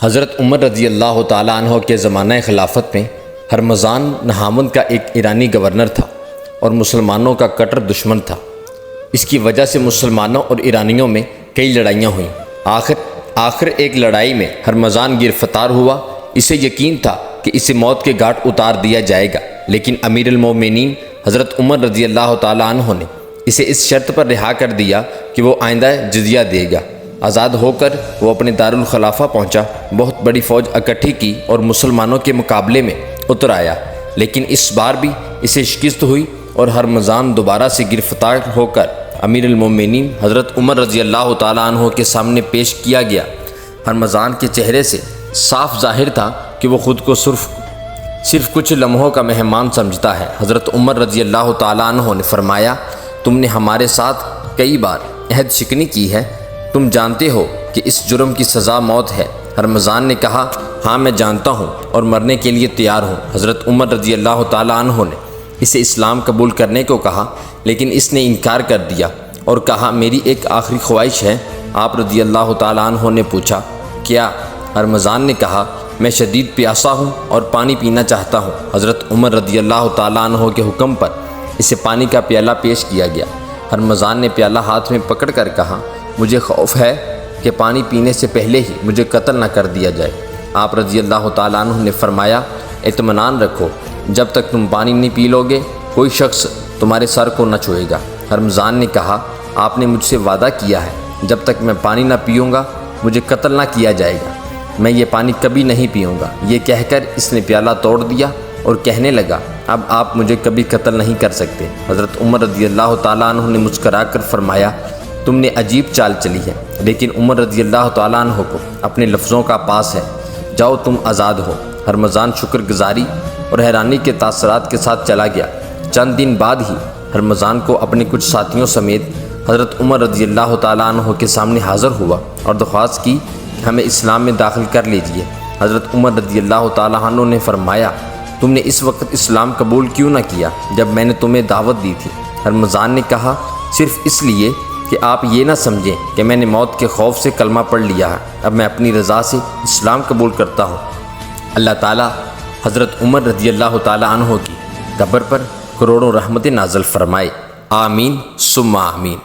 حضرت عمر رضی اللہ تعالیٰ عنہ کے زمانہ خلافت میں ہرمزان نہامند کا ایک ایرانی گورنر تھا اور مسلمانوں کا کٹر دشمن تھا۔ اس کی وجہ سے مسلمانوں اور ایرانیوں میں کئی لڑائیاں ہوئیں۔ آخر ایک لڑائی میں ہرمزان گرفتار ہوا۔ اسے یقین تھا کہ اسے موت کے گھاٹ اتار دیا جائے گا، لیکن امیر المومنین حضرت عمر رضی اللہ تعالیٰ عنہ نے اسے اس شرط پر رہا کر دیا کہ وہ آئندہ جزیہ دے گا۔ آزاد ہو کر وہ اپنے دارالخلافہ پہنچا، بہت بڑی فوج اکٹھی کی اور مسلمانوں کے مقابلے میں اتر آیا، لیکن اس بار بھی اسے شکست ہوئی اور ہرمزان دوبارہ سے گرفتار ہو کر امیر المومنین حضرت عمر رضی اللہ تعالیٰ عنہ کے سامنے پیش کیا گیا۔ ہرمزان کے چہرے سے صاف ظاہر تھا کہ وہ خود کو صرف کچھ لمحوں کا مہمان سمجھتا ہے۔ حضرت عمر رضی اللہ تعالیٰ عنہ نے فرمایا، تم نے ہمارے ساتھ کئی بار عہد شکنی کی ہے، تم جانتے ہو کہ اس جرم کی سزا موت ہے۔ ہرمزان نے کہا، ہاں میں جانتا ہوں اور مرنے کے لیے تیار ہوں۔ حضرت عمر رضی اللہ تعالیٰ عنہ نے اسے اسلام قبول کرنے کو کہا، لیکن اس نے انکار کر دیا اور کہا، میری ایک آخری خواہش ہے۔ آپ رضی اللہ تعالیٰ عنہ نے پوچھا، کیا؟ ہرمزان نے کہا، میں شدید پیاسا ہوں اور پانی پینا چاہتا ہوں۔ حضرت عمر رضی اللہ تعالیٰ عنہ کے حکم پر اسے پانی کا پیالہ پیش کیا گیا۔ ہرمزان نے پیالہ ہاتھ میں پکڑ کر کہا، مجھے خوف ہے کہ پانی پینے سے پہلے ہی مجھے قتل نہ کر دیا جائے۔ آپ رضی اللہ تعالیٰ عنہ نے فرمایا، اطمینان رکھو، جب تک تم پانی نہیں پی لو گے کوئی شخص تمہارے سر کو نہ چھوئے گا۔ ہرمزان نے کہا، آپ نے مجھ سے وعدہ کیا ہے جب تک میں پانی نہ پیوں گا مجھے قتل نہ کیا جائے گا، میں یہ پانی کبھی نہیں پیوں گا۔ یہ کہہ کر اس نے پیالہ توڑ دیا اور کہنے لگا، اب آپ مجھے کبھی قتل نہیں کر سکتے۔ حضرت عمر رضی اللہ تعالیٰ عنہ نے مسکرا کر فرمایا، تم نے عجیب چال چلی ہے، لیکن عمر رضی اللہ تعالیٰ عنہ کو اپنے لفظوں کا پاس ہے، جاؤ تم آزاد ہو۔ ہرمزان شکر گزاری اور حیرانی کے تاثرات کے ساتھ چلا گیا۔ چند دن بعد ہی ہرمزان کو اپنے کچھ ساتھیوں سمیت حضرت عمر رضی اللہ تعالیٰ عنہ کے سامنے حاضر ہوا اور درخواست کی کہ ہمیں اسلام میں داخل کر لیجیے۔ حضرت عمر رضی اللہ تعالیٰ عنہ نے فرمایا، تم نے اس وقت اسلام قبول کیوں نہ کیا جب میں نے تمہیں دعوت دی تھی؟ ہرمزان نے کہا، صرف اس لیے کہ آپ یہ نہ سمجھیں کہ میں نے موت کے خوف سے کلمہ پڑھ لیا ہے، اب میں اپنی رضا سے اسلام قبول کرتا ہوں۔ اللہ تعالیٰ حضرت عمر رضی اللہ تعالیٰ عنہ کی قبر پر کروڑوں رحمتیں نازل فرمائے، آمین ثم آمین۔